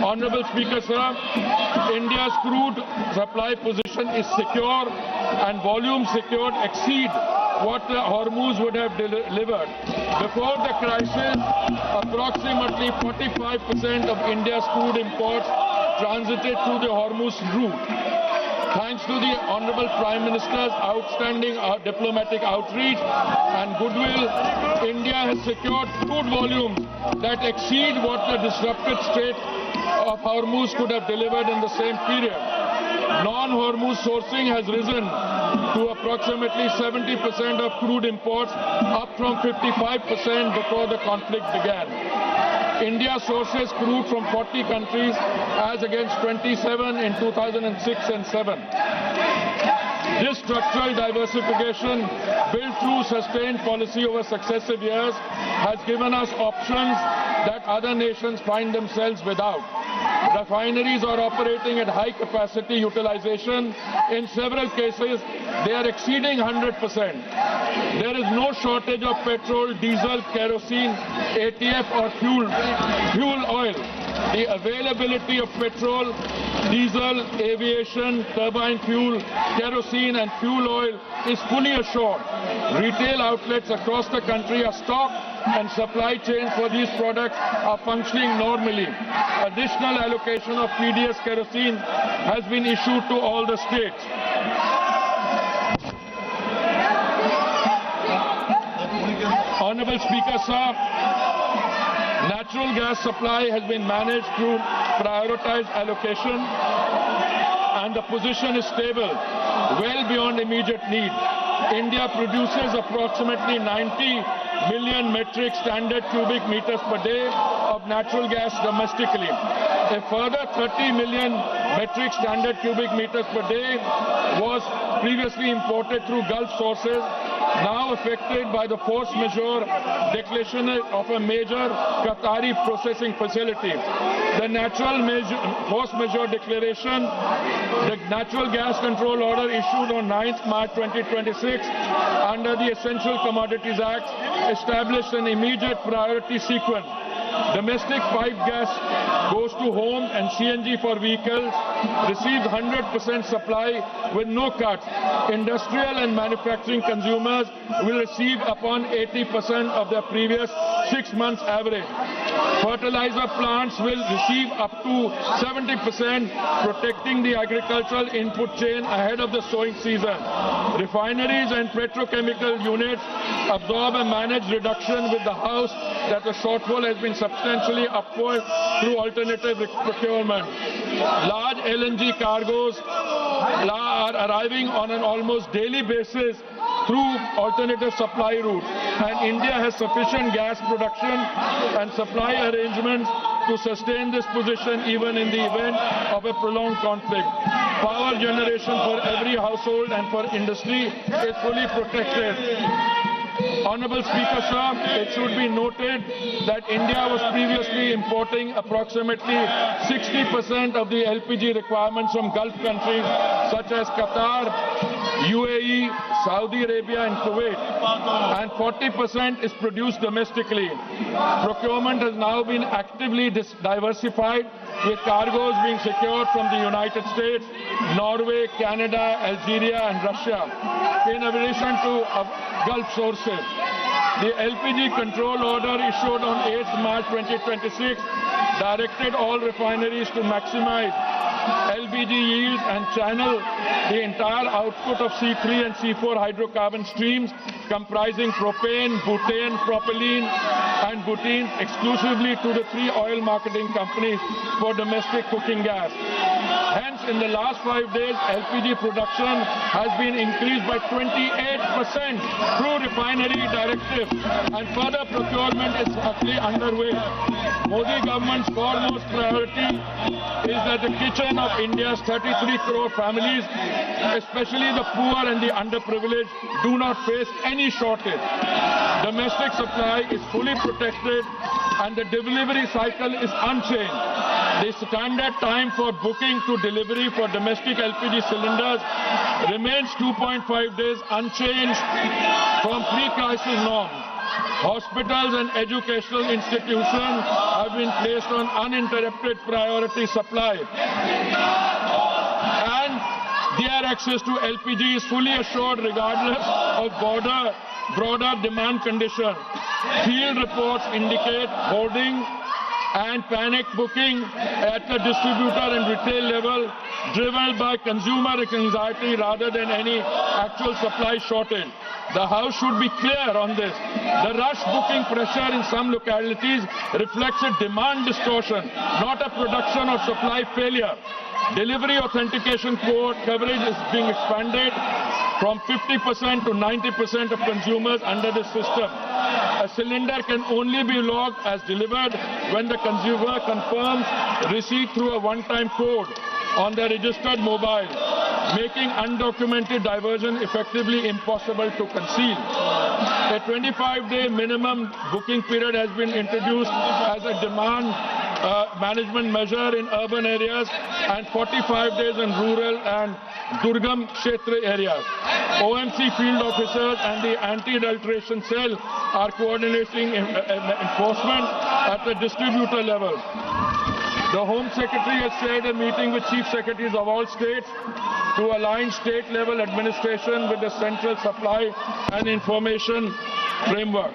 Honorable Speaker, sir, India's crude supply position is secure and volumes secured exceed what the Hormuz would have delivered. Before the crisis, approximately 45% of India's crude imports transited through the Hormuz route. Thanks to the Honorable Prime Minister's outstanding diplomatic outreach and goodwill, India has secured crude volumes that exceed what the disrupted Strait of Hormuz could have delivered in the same period. Non-Hormuz sourcing has risen to approximately 70% of crude imports, up from 55% before the conflict began. India sources crude from 40 countries as against 27 in 2006 and 7. This structural diversification, built through sustained policy over successive years, has given us options that other nations find themselves without. Refineries are operating at high capacity utilization. In several cases, they are exceeding 100%. There is no shortage of petrol, diesel, kerosene, ATF or fuel oil. The availability of petrol, diesel, aviation, turbine fuel, kerosene and fuel oil is fully assured. Retail outlets across the country are stocked and supply chains for these products are functioning normally. Additional allocation of PDS kerosene has been issued to all the states. Honorable Speaker, sir, natural gas supply has been managed through prioritized allocation and the position is stable, well beyond immediate need. India produces approximately 90 million metric standard cubic meters per day of natural gas domestically. A further 30 million metric standard cubic meters per day was previously imported through Gulf sources, now affected by the force majeure declaration of a major Qatari processing facility. The force majeure declaration, the Natural Gas Control Order issued on 9th March 2026 under the Essential Commodities Act established an immediate priority sequence. Domestic pipe gas goes to home and CNG for vehicles receives 100% supply with no cuts. Industrial and manufacturing consumers will receive upon 80% of their previous 6 months average. Fertilizer plants will receive up to 70%, protecting the agricultural input chain ahead of the sowing season. Refineries and petrochemical units absorb a managed reduction with the House that the shortfall has been substantially upward through alternative procurement. Large LNG cargoes are arriving on an almost daily basis through alternative supply routes, and India has sufficient gas production and supply arrangements to sustain this position even in the event of a prolonged conflict. Power generation for every household and for industry is fully protected. Honorable Speaker, sir, it should be noted that India was previously importing approximately 60% of the LPG requirements from Gulf countries such as Qatar, UAE, Saudi Arabia and Kuwait, and 40% is produced domestically. Procurement has now been actively diversified, with cargoes being secured from the United States, Norway, Canada, Algeria and Russia, in addition to Gulf sources. The LPG control order issued on 8th March 2026 directed all refineries to maximize LPG yields and channel the entire output of C3 and C4 hydrocarbon streams comprising propane, butane, propylene and butene exclusively to the 3 oil marketing companies for domestic cooking gas. Hence, in the last 5 days, LPG production has been increased by 28% through refinery directive, and further procurement is actually underway. Modi government's foremost priority is that the kitchen of India's 33 crore families, especially the poor and the underprivileged, do not face any shortage. Domestic supply is fully protected and the delivery cycle is unchanged. The standard time for booking to delivery for domestic LPG cylinders remains 2.5 days, unchanged from pre-crisis norms. Hospitals and educational institutions have been placed on uninterrupted priority supply. And their access to LPG is fully assured regardless of broader demand conditions. Field reports indicate hoarding and panic booking at the distributor and retail level, driven by consumer anxiety rather than any actual supply shortage. The House should be clear on this. The rush booking pressure in some localities reflects a demand distortion, not a production or supply failure. Delivery authentication code coverage is being expanded from 50% to 90% of consumers under this system. A cylinder can only be logged as delivered when the consumer confirms receipt through a one-time code on their registered mobile, making undocumented diversion effectively impossible to conceal. A 25-day minimum booking period has been introduced as a demand management measure in urban areas and 45 days in rural and Durgam Kshetra areas. OMC field officers and the anti-adulteration cell are coordinating enforcement at the distributor level. The Home Secretary has chaired a meeting with Chief Secretaries of all states to align state-level administration with the Central Supply and Information Framework.